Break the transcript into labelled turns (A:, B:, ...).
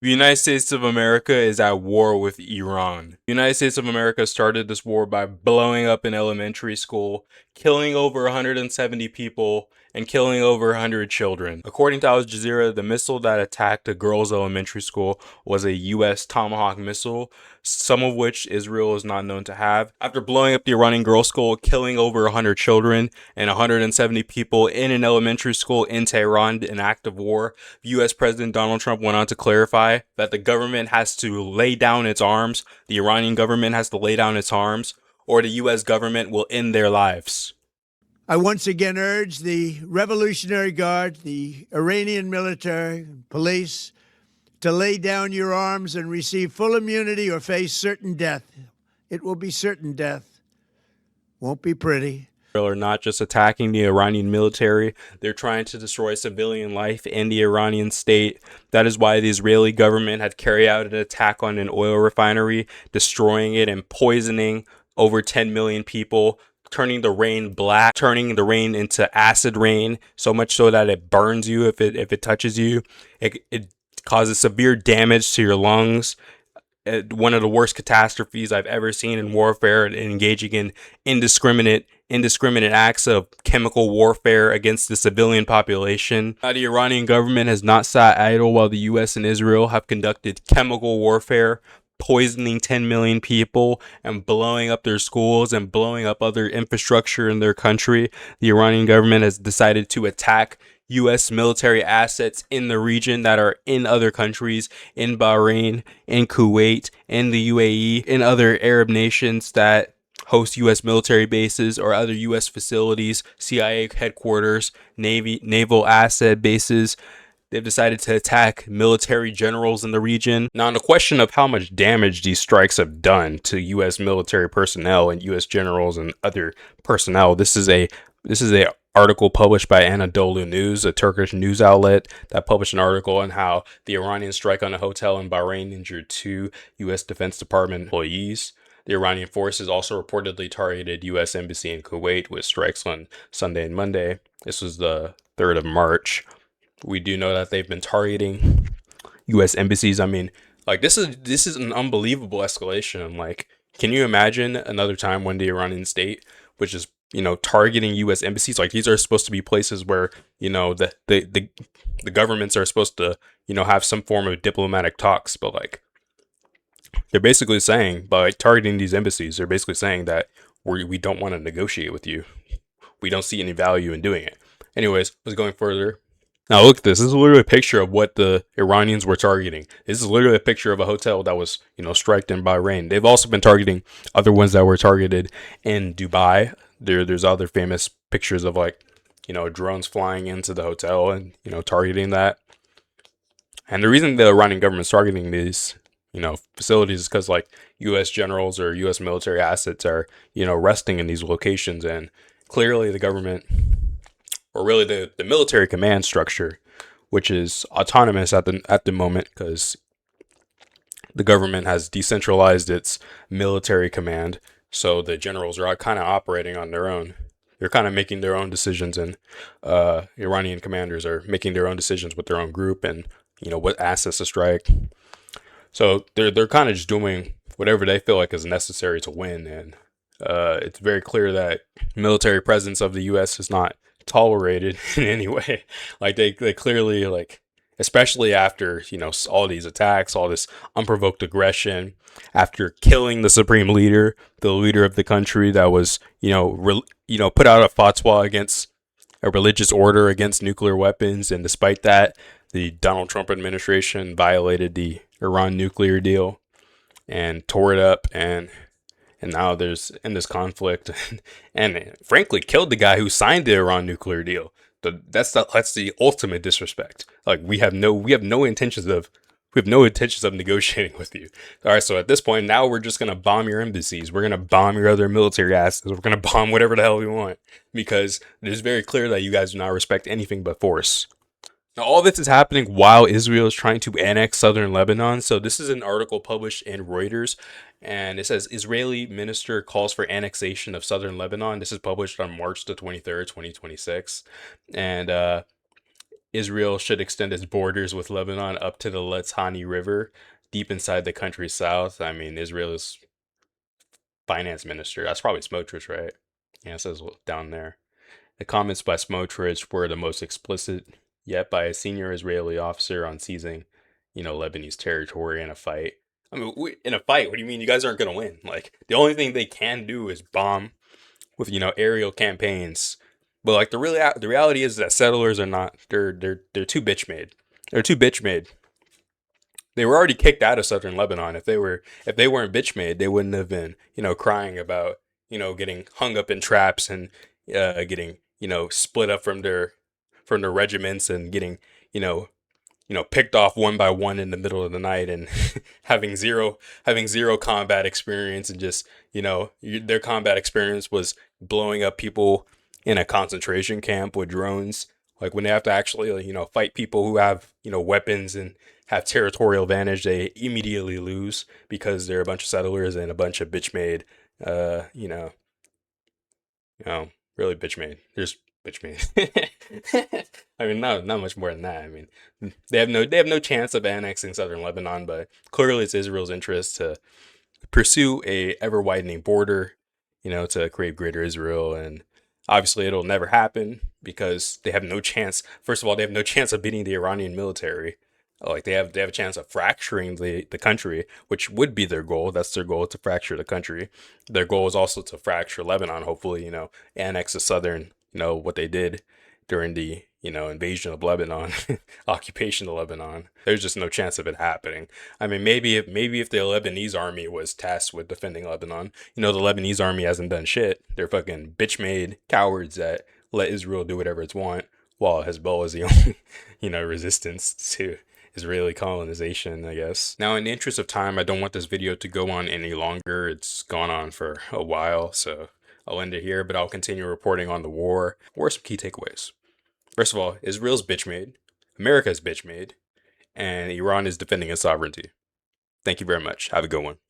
A: The United States of America is at war with Iran. The United States of America started this war by blowing up an elementary school, killing over 170 people, and killing over 100 children. According to Al Jazeera, the missile that attacked a girls' elementary school was a U.S. Tomahawk missile, some of which Israel is not known to have. After blowing up the Iranian girls' school, killing over 100 children and 170 people in an elementary school in Tehran, an act of war, U.S. President Donald Trump went on to clarify that the government has to lay down its arms, the Iranian government has to lay down its arms, or the U.S. government will end their lives.
B: I once again urge the Revolutionary Guard, the Iranian military, police, to lay down your arms and receive full immunity or face certain death. It will be certain death. Won't be pretty.
A: Are not just attacking the Iranian military, they're trying to destroy civilian life in the Iranian state. That is why the Israeli government had carried out an attack on an oil refinery, destroying it and poisoning over 10 million people, turning the rain black, turning the rain into acid rain, so much so that it burns you if it touches you. It causes severe damage to your lungs. One of the worst catastrophes I've ever seen in warfare, and engaging in indiscriminate acts of chemical warfare against the civilian population. The Iranian government has not sat idle while the U.S. and Israel have conducted chemical warfare, poisoning 10 million people and blowing up their schools and blowing up other infrastructure in their country. The Iranian government has decided to attack U.S. military assets in the region that are in other countries, in Bahrain, in Kuwait, in the UAE, in other Arab nations that host U.S. military bases or other U.S. facilities, CIA headquarters, naval asset bases. They've decided to attack military generals in the region. Now, on the question of how much damage these strikes have done to U.S. military personnel and U.S. generals and other personnel, this is a article published by Anadolu News, a Turkish news outlet, that published an article on how the Iranian strike on a hotel in Bahrain injured 2 U.S. Defense Department employees. The Iranian forces also reportedly targeted U.S. Embassy in Kuwait with strikes on Sunday and Monday. This was the 3rd of March. We do know that they've been targeting U.S. embassies. I mean, like, this is an unbelievable escalation. Like, can you imagine another time when the Iranian state, which is, targeting U.S. embassies? Like, these are supposed to be places where, the governments are supposed to, have some form of diplomatic talks. But, like, they're basically saying, by targeting these embassies, they're basically saying that we don't want to negotiate with you. We don't see any value in doing it. Anyways, let's going further. Now look at this. This is literally a picture of what the Iranians were targeting. This is literally a picture of a hotel that was, striked in Bahrain. They've also been targeting other ones that were targeted in Dubai. There's other famous pictures of, like, drones flying into the hotel and, targeting that. And the reason the Iranian government's targeting these, facilities is because, like, U.S. generals or U.S. military assets are, resting in these locations. And clearly the government, or really the military command structure, which is autonomous at the moment, because the government has decentralized its military command, so the generals are kind of operating on their own. They're kind of making their own decisions, and Iranian commanders are making their own decisions with their own group and, what assets to strike. So they're kind of just doing whatever they feel like is necessary to win. And it's very clear that military presence of the U.S. is not tolerated in any way. Like, they clearly, like, especially after, all these attacks, all this unprovoked aggression, after killing the supreme leader, the leader of the country that was, put out a fatwa against a religious order against nuclear weapons. And despite that, the Donald Trump administration violated the Iran nuclear deal and tore it up, and now there's in this conflict, and frankly killed the guy who signed the Iran nuclear deal. That's the ultimate disrespect. Like, we have no intentions of negotiating with you. All right, so at this point now we're just gonna bomb your embassies. We're gonna bomb your other military assets. We're gonna bomb whatever the hell we want, because it is very clear that you guys do not respect anything but force. Now, all this is happening while Israel is trying to annex southern Lebanon. So this is an article published in Reuters, and it says Israeli minister calls for annexation of southern Lebanon. This is published on March the 23rd, 2026. And Israel should extend its borders with Lebanon up to the Litani River, deep inside the country's south. I mean, Israel's finance minister, that's probably Smotrich, right? Yeah, it says down there. The comments by Smotrich were the most explicit yet by a senior Israeli officer on seizing, Lebanese territory in a fight. I mean, in a fight, what do you mean you guys aren't going to win? Like, the only thing they can do is bomb with, aerial campaigns. But like the reality is that settlers are not they're too bitch made. They're too bitch made. They were already kicked out of southern Lebanon. If they weren't bitch made, they wouldn't have been, crying about, getting hung up in traps and getting, split up from their regiments and getting, you know, picked off one by one in the middle of the night and having zero combat experience and just, their combat experience was blowing up people in a concentration camp with drones. Like when they have to actually, fight people who have, weapons and have territorial advantage, they immediately lose because they're a bunch of settlers and a bunch of bitch made, uh, you know, really bitch made. There's bitch made. I mean, not much more than that. I mean, they have no chance of annexing southern Lebanon, but clearly it's Israel's interest to pursue a ever widening border, to create greater Israel, and obviously it'll never happen because they have no chance. First of all, they have no chance of beating the Iranian military. Like they have a chance of fracturing the country, which would be their goal. That's their goal, to fracture the country. Their goal is also to fracture Lebanon. Hopefully, annex the southern. What they did during the invasion of Lebanon, occupation of Lebanon. There's just no chance of it happening. I mean, maybe if the Lebanese army was tasked with defending Lebanon, the Lebanese army hasn't done shit. They're fucking bitch made cowards that let Israel do whatever it's want, while Hezbollah is the only resistance to Israeli colonization, I guess. Now, in the interest of time, I don't want this video to go on any longer. It's gone on for a while, so I'll end it here, but I'll continue reporting on the war. What are some key takeaways? First of all, Israel's bitch made, America's bitch made, and Iran is defending its sovereignty. Thank you very much. Have a good one.